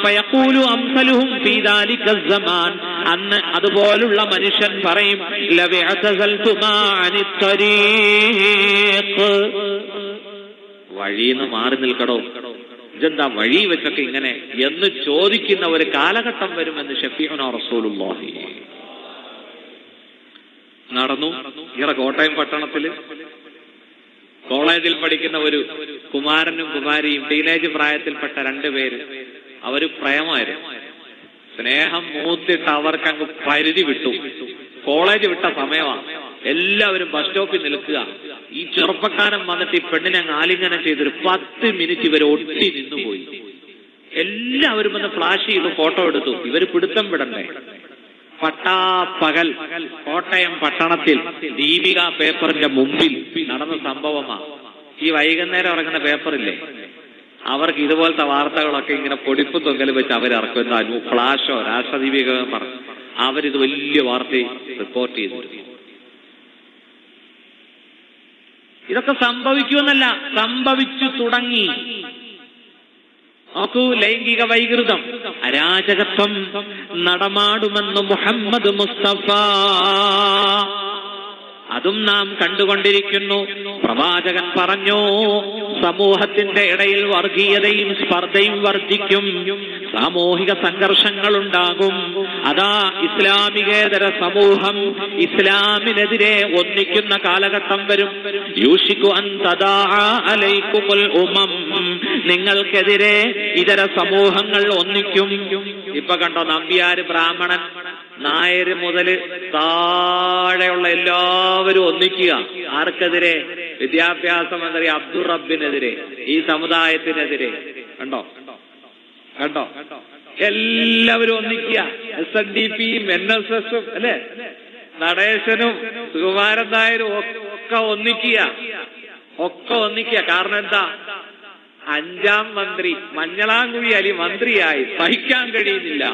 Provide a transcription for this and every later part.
ഫയഖൂലു അംസലുഹും ഫീ ദാലിക الزمان അന്ന് അതുപോലുള്ള മനുഷ്യൻ പറയും ലവിഅതസൽതുമാ അനിത്തരീഖ്, വഴിന്ന് മാറി നിൽക്കടോ, ഇതെന്താ വഴി വെച്ചൊക്കെ ഇങ്ങനെ എന്ന് ചോദിക്കുന്ന ഒരു കാലഘട്ടം വരുമെന്ന് ഷഫീഉനാ റസൂലുള്ളാഹി. നടന്നു. ഇവിടെ കോട്ടയം പട്ടണത്തില് കോളേജിൽ പഠിക്കുന്ന ഒരു കുമാരനും കുമാരിയും ടീനേജ് പ്രായത്തിൽപ്പെട്ട രണ്ടുപേര്, അവര് പ്രേമമായിരുന്നു. സ്നേഹം മൂത്തിട്ട് അവർക്കങ്ങ് പരിധി വിട്ടു. കോളേജ് വിട്ട സമയമാണ്. എല്ലാവരും ബസ് സ്റ്റോപ്പിൽ നിൽക്കുക. ഈ ചെറുപ്പക്കാരൻ വന്നിട്ട് ഈ പെണ്ണിനെ അങ്ങ് ആലിംഗനം ചെയ്തൊരു 10 മിനിറ്റ് ഇവർ ഒട്ടി നിന്നുപോയി. എല്ലാവരും വന്ന് ഫ്ലാഷ് ചെയ്തു, ഫോട്ടോ എടുത്തു. ഇവര് പിടുത്തം വിടണ്ടേ? പട്ടാപ്പകൽ കോട്ടയം പട്ടണത്തിൽ ദീപിക പേപ്പറിന്റെ മുമ്പിൽ നടന്ന സംഭവമാണ്. ഈ വൈകുന്നേരം ഇറങ്ങുന്ന പേപ്പറില്ലേ, അവർക്ക് ഇതുപോലത്തെ വാർത്തകളൊക്കെ ഇങ്ങനെ പൊടിപ്പും തൊങ്കലും വെച്ച് അവരിറക്കും. എന്താ ഫ്ലാഷോ രാഷ്ട്രദീപിക പറഞ്ഞു അവരിത് വലിയ വാർത്തയും റിപ്പോർട്ട് ചെയ്തിരുന്നു. ഇതൊക്കെ സംഭവിക്കുമെന്നല്ല, സംഭവിച്ചു തുടങ്ങി. നോക്കൂ, ലൈംഗിക വൈകൃതം, അരാജകത്വം നടമാടുമെന്ന് മുഹമ്മദ് മുസ്തഫ, അതും നാം കണ്ടുകൊണ്ടിരിക്കുന്നു. പ്രവാചകൻ പറഞ്ഞു, സമൂഹത്തിന്റെ ഇടയിൽ വർഗീയതയും സ്പർദ്ധയും വർദ്ധിക്കും, സാമൂഹിക സംഘർഷങ്ങൾ ഉണ്ടാകും. അതാ ഇസ്ലാമികേതര സമൂഹം ഇസ്ലാമിനെതിരെ ഒന്നിക്കുന്ന കാലഘട്ടം വരും. യൂഷിക്കു അൻ തദാഅ അലൈക്കുമുൽ ഉമം, നിങ്ങൾക്കെതിരെ ഇതര സമൂഹങ്ങൾ ഒന്നിക്കും. ഇപ്പൊ കണ്ടോ, നമ്പ്യാര്, ബ്രാഹ്മണൻ, നായര് മുതൽ താഴെയുള്ള എല്ലാവരും ഒന്നിക്കുക. ആർക്കെതിരെ? വിദ്യാഭ്യാസ മന്ത്രി അബ്ദുൾ റബ്ബിനെതിരെ, ഈ സമുദായത്തിനെതിരെ. കണ്ടോ കണ്ടോ, എല്ലാവരും ഒന്നിക്കുക. SNDPയും NSSും അല്ലെ, നടേശനും സുകുമാരൻ നായരും ഒക്കെ ഒന്നിക്കുക. കാരണം എന്താ? 5ാം മന്ത്രി മഞ്ഞളാംകുഴി അലി മന്ത്രിയായി, സഹിക്കാൻ കഴിയുന്നില്ല.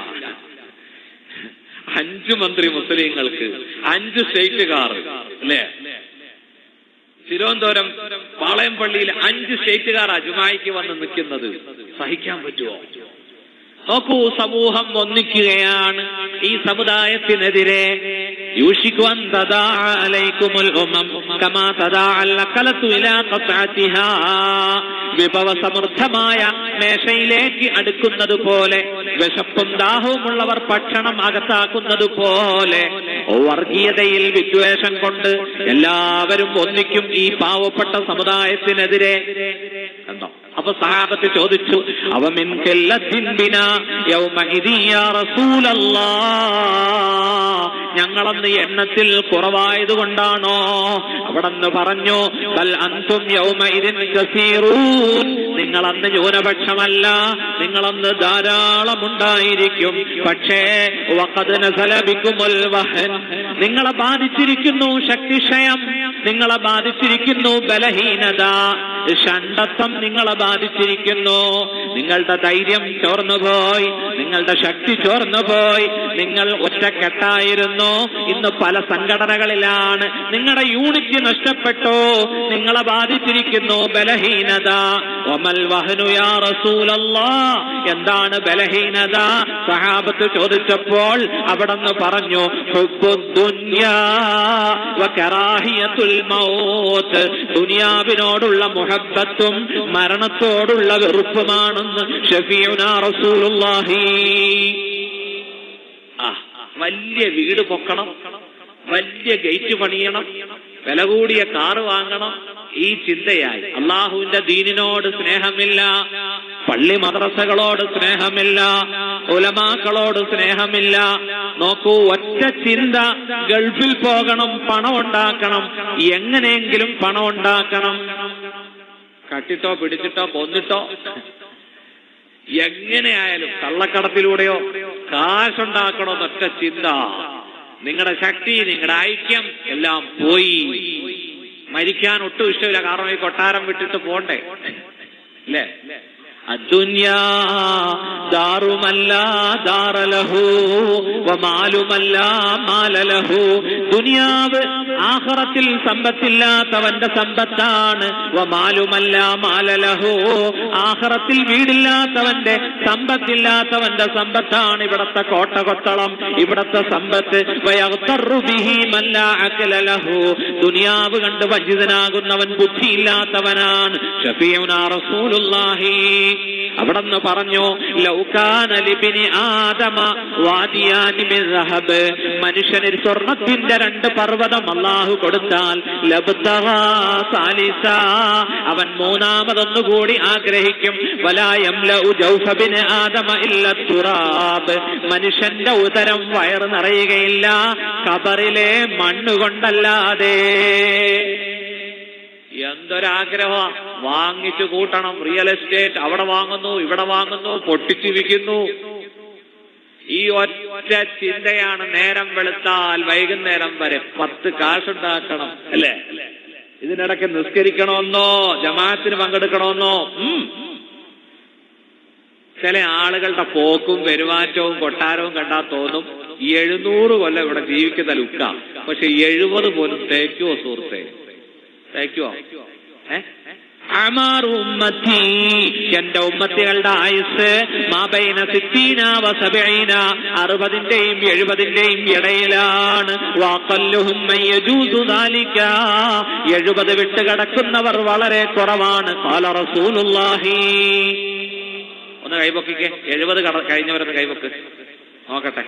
5 മന്ത്രി മുസ്ലിങ്ങൾക്ക്, 5 സ്റ്റേറ്റുകാർ അല്ലേ? തിരുവനന്തപുരം പാളയംപള്ളിയിൽ 5 സ്റ്റേറ്റുകാരാ ജുമായിക്ക് വന്ന് നിൽക്കുന്നത്. സഹിക്കാൻ പറ്റുമോ? നോക്കൂ, സമൂഹം ഒന്നിക്കുകയാണ് ഈ സമുദായത്തിനെതിരെ. യൂഷിക്കു അൻ തദാഅ അലൈക്കുമുൽ ഉമം കമാ തദാഅൽ അഖലതു ഇലാ ഖത്അതിഹാ, വിഭവസമൃദ്ധമായ മേശയിലേക്ക് അടുക്കുന്നത് പോലെ, വിശപ്പും ദാഹവുമുള്ളവർ ഭക്ഷണം അകത്താക്കുന്നത് പോലെ, വർഗീയതയിൽ വിദ്വേഷം കൊണ്ട് എല്ലാവരും ഒന്നിക്കും ഈ പാവപ്പെട്ട സമുദായത്തിനെതിരെ. കണ്ടോ? അപ്പൊ സഹാബത്ത് ചോദിച്ചു, അവമിൻ ഖല്ലത്തിൻ ബിനാ യൗമഇദി യാ റസൂലല്ലാഹ്, ഞങ്ങളന്ന് എണ്ണത്തിൽ കുറവായതുകൊണ്ടാണോ? അവിടെന്ന് പറഞ്ഞു, ബൽ അൻതും യൗമഇദിൻ കസീറൂൻ, നിങ്ങളന്ന് ന്യൂനപക്ഷമല്ല, നിങ്ങളന്ന് ധാരാളമുണ്ടായിരിക്കും. പക്ഷേ വഖദ് നസല ബികുമുൽ വഹൻ, നിങ്ങളെ ബാധിച്ചിരിക്കുന്നു ശക്തിക്ഷയം, നിങ്ങളെ ബാധിച്ചിരിക്കുന്നു ബലഹീനത, ഷണ്ഡത്വം നിങ്ങളെ ബാധിച്ചിരിക്കുന്നു. നിങ്ങളുടെ ധൈര്യം ചോർന്നുപോയി, നിങ്ങളുടെ ശക്തി ചോർന്നുപോയി. നിങ്ങൾ ഒറ്റക്കെട്ടായിരുന്നു, ഇന്ന് പല സംഘടനകളിലാണ്. നിങ്ങളുടെ യൂണിറ്റി നഷ്ടപ്പെട്ടു, നിങ്ങളെ ബാധിച്ചിരിക്കുന്നു ബലഹീനത. വമൽ വഹ്നു യാ റസൂലല്ലാഹ്, എന്താണ് ബലഹീനത? സഹാബത്ത് ചോദിച്ചപ്പോൾ അവിടെന്ന് പറഞ്ഞു, ഹുബ്ബുദ്ദുനിയാ വകറാഹിയത്തുൽ മൗത്ത്, ദുനിയാവിനോടുള്ള മുഹബ്ബത്തും മരണത്തോടുള്ള വെറുപ്പുമാണെന്ന് ഷഫീഉനാ റസൂലുള്ളാഹി. വലിയ വീട് പൊക്കണം, വലിയ ഗേറ്റ് പണിയണം, വില കൂടിയ കാറ് വാങ്ങണം, ഈ ചിന്തയായി. അള്ളാഹുവിന്റെ ദീനിനോട് സ്നേഹമില്ല, പള്ളി മദ്രസകളോട് സ്നേഹമില്ല, ഉലമാക്കളോട് സ്നേഹമില്ല. നോക്കൂ, ഒറ്റ ചിന്ത, ഗൾഫിൽ പോകണം, പണം ഉണ്ടാക്കണം, എങ്ങനെയെങ്കിലും പണം ഉണ്ടാക്കണം. കട്ടിട്ടോ പിടിച്ചിട്ടോ കൊന്നിട്ടോ എങ്ങനെയായാലും കള്ളക്കടത്തിലൂടെയോ കാശുണ്ടാക്കണമെന്നൊറ്റ ചിന്ത. നിങ്ങളുടെ ശക്തി, നിങ്ങളുടെ ഐക്യം എല്ലാം പോയി. മരിക്കാൻ ഒട്ടും ഇഷ്ടമില്ല, കാരണം ഈ കൊട്ടാരം വിട്ടിട്ട് പോണ്ടേ അല്ലേ? അദ്ദുനിയാ ദാറുമല്ലാ ദാറ ലഹു വമാലുമല്ലാ മാല ലഹു. ദുനിയാവ് ആഖിറത്തിൽ സമ്പത്തില്ലാത്തവന്റെ സമ്പത്താണ്. വമാലുമല്ലാ മാല ലഹു, ആഖിറത്തിൽ വീടില്ലാത്തവന്റെ സമ്പത്തില്ലാത്തവന്റെ സമ്പത്താണ് ഇവിടത്തെ കോട്ടകൊത്തളം, ഇവിടത്തെ സമ്പത്ത്. വയഗ്തറു ബിഹി മൻ ലാ അഖല ലഹു, ദുനിയാവ് കണ്ട് വഞ്ചിതനാകുന്നവൻ ബുദ്ധിയില്ലാത്തവനാണ്. ശഫീഉനാ റസൂലുള്ളാഹി അവിടെന്ന് പറഞ്ഞു, ലൗകാന ലിബ്നി ആദമ വാദിയാനി മിൻ ദഹബ്, മനുഷ്യന് സ്വർണത്തിന്റെ 2 പർവ്വതം അല്ലാഹു കൊടുത്താൽ ലബ്തഗാ സാലിസ, അവൻ മൂന്നാമതൊന്നുകൂടി ആഗ്രഹിക്കും. വലാ യംലഉ ജൗഫ ബിനി ആദമ ഇല്ല തുറാബ്, മനുഷ്യന്റെ ഉദരം വയറ് നിറയുകയില്ല ഖബറിലെ മണ്ണുകൊണ്ടല്ലാതെ. എന്തൊരാഗ്രഹം! വാങ്ങിച്ചു കൂട്ടണം. റിയൽ എസ്റ്റേറ്റ് അവിടെ വാങ്ങുന്നു, ഇവിടെ വാങ്ങുന്നു, പൊട്ടിച്ചു വിൽക്കുന്നു. ഈ ഒറ്റ ചിന്തയാണ്. നേരം വെളുത്താൽ വൈകുന്നേരം വരെ 10 കാശുണ്ടാക്കണം, അല്ലേ? ഇതിനിടയ്ക്ക് നിസ്കരിക്കണമെന്നോ ജമാഅത്തിന് പങ്കെടുക്കണമെന്നോ. ചില ആളുകളുടെ പോക്കും പെരുമാറ്റവും കൊട്ടാരവും കണ്ടാൽ തോന്നും 700 കൊല്ലം ഇവിടെ ജീവിക്കുന്ന ലുക്ക. പക്ഷെ 70 പോലും തേക്കുവോ സുഹൃത്തെ? തേക്കുവോ? എന്റെ ഉമ്മത്തികളുടെ ആയുസ് മാബൈന 60-ന്റെയും 70-ന്റെയും ഇടയിലാണ്. 70 വിട്ട് കിടക്കുന്നവർ വളരെ കുറവാണ്. ഖാല റസൂലുള്ളാഹി. ഒന്ന് കൈപൊക്കിക്കേ. 70 കഴിഞ്ഞവരൊന്ന് കൈപൊക്ക് നോക്കട്ടെ.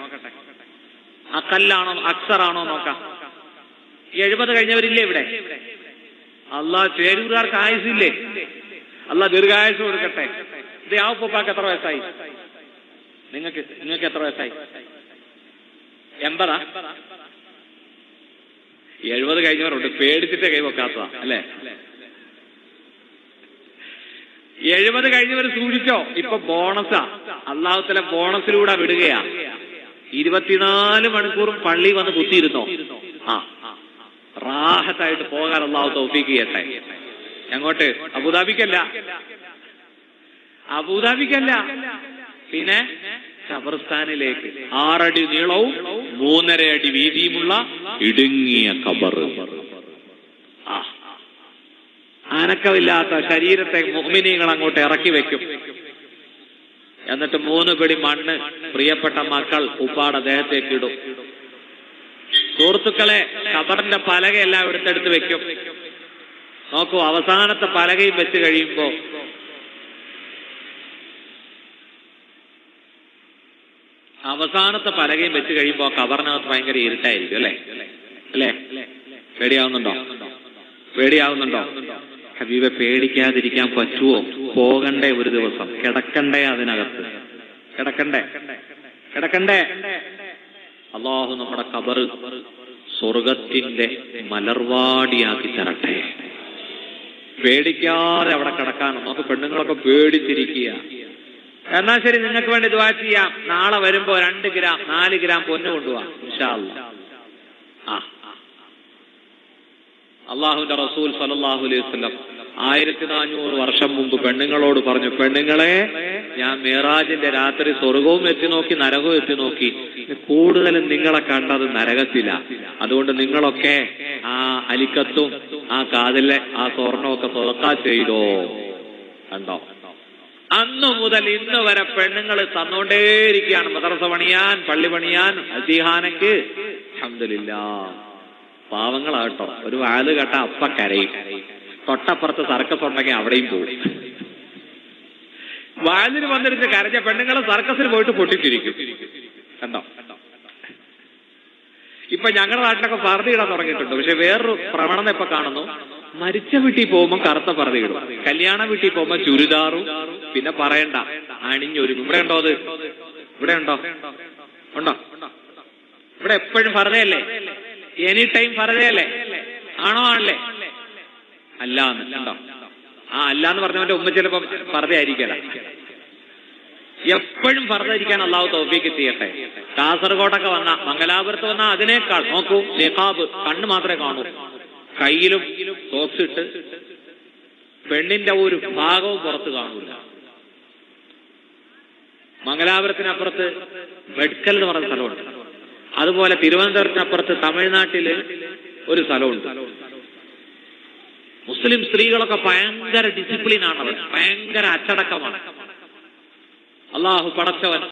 അക്കല്ലാണോ അക്സറാണോ നോക്കാം. 70 കഴിഞ്ഞവരില്ലേ ഇവിടെ? അള്ളാഹ് ചേരൂരാർക്ക് ആയുസില്ലേ? അള്ളാഹ് ദീർഘായുസ് കൊടുക്കട്ടെ. ഇത് ആ ഉപ്പാക്ക് എത്ര വയസ്സായി? നിങ്ങൾക്ക് എത്ര വയസ്സായി? 80? 70 കഴിഞ്ഞവരുണ്ട്. പേടിച്ചിട്ട് കൈവെക്കാത്തതാ, അല്ലേ? 70 കഴിഞ്ഞവർ സൂക്ഷിച്ചോ. ഇപ്പൊ ബോണസാ. അള്ളാഹു തആല ബോണസിലൂടെ വിടുകയാ. 24 മണിക്കൂറും പള്ളി വന്ന് കുത്തിയിരുന്നോ? റാഹത്തായിട്ട് പോകാൻ അള്ളാഹു തൗഫീഖ് ചെയ്യട്ടെ. എങ്ങോട്ട്? അബുദാബിക്കല്ല, പിന്നെ ഖബർസ്ഥാനിലേക്ക്. 6 അടി നീളവും 3.5 അടി വീതിയുമുള്ള ഇടുങ്ങിയ ഖബർ. അനക്കമില്ലാത്ത ശരീരത്തെ മുഅ്മിനീങ്ങൾ അങ്ങോട്ട് ഇറക്കി വെക്കും. എന്നിട്ട് 3 പിടി മണ്ണ് പ്രിയപ്പെട്ട മക്കൾ ഉപ്പാടെ ദേഹത്തേക്ക് ഇടും. സുഹൃത്തുക്കളെ, ഖബറിന്റെ പലകയെല്ലാം എടുത്തെടുത്ത് വെക്കും. നോക്കൂ, അവസാനത്തെ പലകയും വെച്ച് കഴിയുമ്പോ ഖബറിനകത്ത് ഭയങ്കര ഇരുട്ടായിരിക്കും, അല്ലേ? പേടിയാവുന്നുണ്ടോ? ഹബീബെ, പേടിക്കാതിരിക്കാൻ പറ്റുമോ? പോകണ്ടേ ഒരു ദിവസം? കിടക്കണ്ടേ? അതിനകത്ത് കിടക്കണ്ടേ? അള്ളാഹു നമ്മുടെ ഖബർ സ്വർഗത്തിന്റെ മലർവാടിയാക്കി തരട്ടെ. പേടിക്കാതെ അവിടെ കിടക്കാനും. നമുക്ക് പെണ്ണുങ്ങളൊക്കെ പേടിച്ചിരിക്കുക. എന്നാ ശരി, നിങ്ങൾക്ക് വേണ്ടി ദുആ ചെയ്യാം. നാളെ വരുമ്പോ 2 ഗ്രാം 4 ഗ്രാം പൊന്നു കൊണ്ടുപോവാം ഇൻഷാ അല്ലാഹ്. അള്ളാഹുവിന്റെ റസൂൽ സല്ലല്ലാഹു അലൈഹി വസല്ലം 1400 വർഷം മുമ്പ് പെണ്ണുങ്ങളോട് പറഞ്ഞു, പെണ്ണുങ്ങളെ, ഞാൻ മിഅ്റാജിന്റെ രാത്രി സ്വർഗവും എത്തി നോക്കി, നരകവും എത്തി നോക്കി. കൂടുതലും നിങ്ങളെ കണ്ടത് നരകത്തില. അതുകൊണ്ട് നിങ്ങളൊക്കെ ആ അലിക്കത്തും ആ കാതിലെ ആ സ്വർണമൊക്കെ സ്വതക്കാ ചെയ്തോ. കണ്ടോ? അന്നു മുതൽ ഇന്ന് വരെ പെണ്ണുങ്ങൾ തന്നോണ്ടേയിരിക്കുകയാണ്. മദ്രസ പണിയാൻ, പള്ളി പണിയാൻ, അൽത്തിഹാനക്ക്. അൽഹംദുലില്ലാഹ്. പാവങ്ങളാട്ടോ. ഒരു വാല് കേട്ട അപ്പ കരയും. തൊട്ടപ്പുറത്ത് സർക്കസ് ഉണ്ടെങ്കിൽ അവിടെയും പോകും. വാലിന് വന്നിരുന്ന് കരഞ്ഞ പെണ്ണുങ്ങളെ സർക്കസിന് പോയിട്ട് പൊട്ടിച്ചിരിക്കും. കണ്ടോ? ഇപ്പൊ ഞങ്ങളുടെ നാട്ടിലൊക്കെ പർദ്ദ ഇടാൻ തുടങ്ങിയിട്ടുണ്ട്. പക്ഷെ വേറൊരു പ്രവണത ഇപ്പൊ കാണുന്നു. മരിച്ച വീട്ടിൽ പോകുമ്പോൾ കറുത്ത പർദ്ദ ഇടും, കല്യാണ വീട്ടിൽ പോകുമ്പോൾ ചുരിദാറും, പിന്നെ പറയണ്ട അണിഞ്ഞൊരുങ്ങും. ഇവിടെ ഉണ്ടോ? ഇവിടെ ഉണ്ടോ? ഇവിടെ എപ്പോഴും പർദ്ദയല്ലേ? Any time പർദ്ദയല്ലേ? ആണോ? ആണല്ലേ? അല്ലാന്ന് കണ്ടോ? അല്ലാന്ന് പറഞ്ഞവന്റെ ഉമ്മ ചിലപ്പോ പർദ്ദയായിരിക്കല. എപ്പോഴും പർദ്ദ ധരിക്കാൻ അള്ളാഹു തൗഫീഖ് ചെയ്യട്ടെ. കാസർഗോഡൊക്കെ വന്ന, മംഗലാപുരത്ത് വന്ന അതിനേക്കാൾ നോക്കൂ, നിഖാബ് കണ്ണ് മാത്രമേ കാണൂ. കയ്യിലും സോക്സ് ഇട്ട് പെണ്ണിന്റെ ഒരു ഭാഗവും പുറത്ത് കാണൂല. മംഗലാപുരത്തിനപ്പുറത്ത് ബെഡ്ക്കൽ എന്ന് പറയുന്ന സ്ഥലമുണ്ട്. അതുപോലെ തിരുവനന്തപുരത്തിനപ്പുറത്ത് തമിഴ്നാട്ടില് ഒരു സ്ഥലമുണ്ട്. മുസ്ലിം സ്ത്രീകളൊക്കെ ഭയങ്കര ഡിസിപ്ലിനാണ്, ഭയങ്കര അച്ചടക്കമാണ്. അള്ളാഹു പടച്ചവൻ